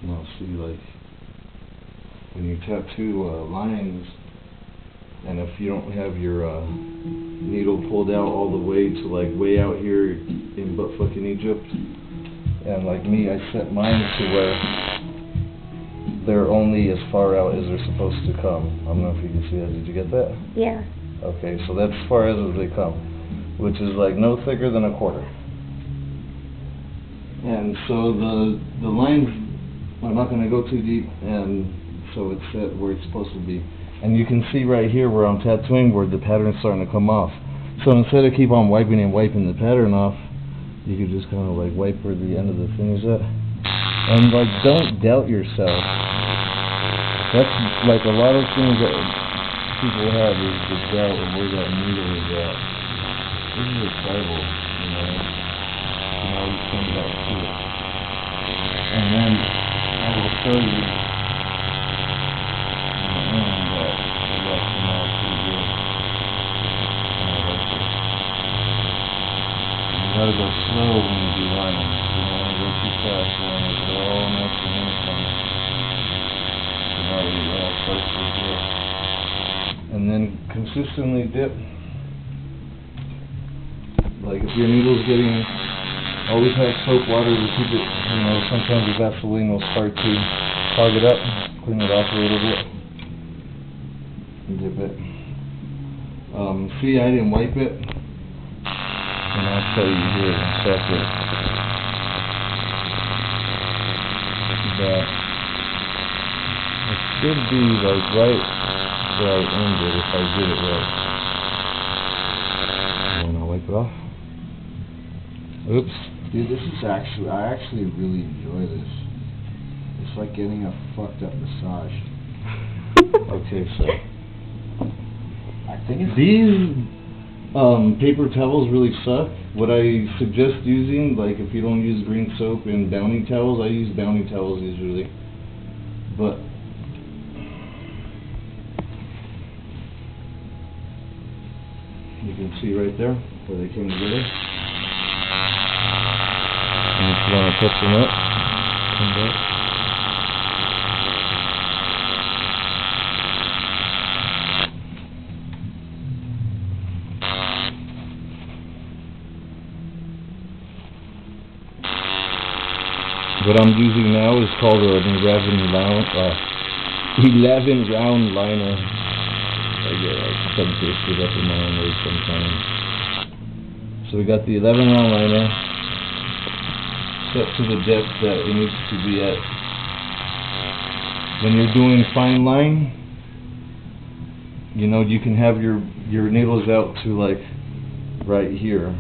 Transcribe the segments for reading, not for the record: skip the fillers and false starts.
Now see, like, when you tattoo lines, and if you don't have your needle pulled out all the way to like way out here in butt-fucking Egypt, and like me, I set mine to where they're only as far out as they're supposed to come. I don't know if you can see that. Did you get that? Yeah. Okay, so that's as far as they come, which is like no thicker than a quarter. And so the lines are not going to go too deep, and so it's set where it's supposed to be. And you can see right here where I'm tattooing where the pattern's starting to come off. So instead of keep on wiping the pattern off, you could just kind of like wipe where the end of the thing is at. And like, don't doubt yourself. That's like a lot of things that people have is the doubt of where that needle is at. This is a tribal, you know. You know, you come back to it. And then I will show you you gotta go slow when you do lining. You don't want to go too fast. You want to go all nice and uniform. So now you all start to here. And then consistently dip. Like if your needle's getting, always have soap water to keep it, you know, sometimes your Vaseline will start to clog it up. Clean it off a little bit. And dip it. See, I didn't wipe it. And I'll show you here in a second that it should be like right where I ended if I did it right. And then I'll wipe it off. Oops. Dude, this is actually, I actually really enjoy this. It's like getting a fucked up massage. Okay, so I think it's... These paper towels really suck. What I suggest using, like if you don't use green soap and Bounty towels, I use Bounty towels usually. But you can see right there where they came together. And if you want to touch them up, come back. What I'm using now is called an 11 round liner. I get like some twisted up in my own way sometimes. So we got the 11 round liner set to the depth that it needs to be at. When you're doing fine line, you know, you can have your needles out to like right here.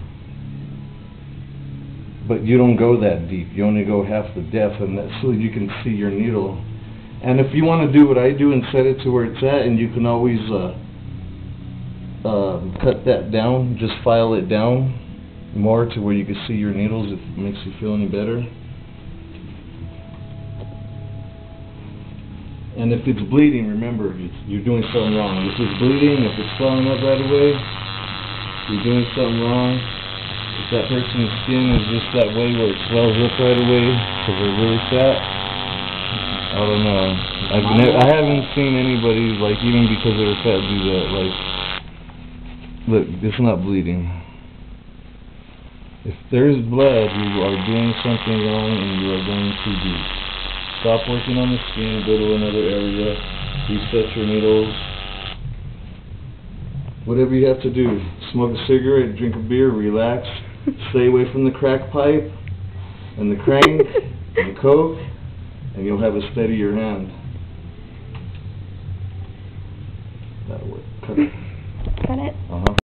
But you don't go that deep. You only go half the depth, and that's so you can see your needle. And if you want to do what I do and set it to where it's at, and you can always cut that down, just file it down more to where you can see your needles if it makes you feel any better. And if it's bleeding, remember, you're doing something wrong. If it's bleeding, if it's swelling up right away, you're doing something wrong. If that person's skin is just that way where it swells up right away because they're really fat, I don't know. I haven't seen anybody, like, even because they're fat, do that. Like, look, it's not bleeding. If there's blood, you are doing something wrong and you are going too deep. Stop working on the skin, go to another area, reset your needles. Whatever you have to do. Smoke a cigarette, drink a beer, relax. Stay away from the crack pipe and the crank and the coke, and you'll have a steadier hand. That'll work. Cut it. Cut it? Uh-huh.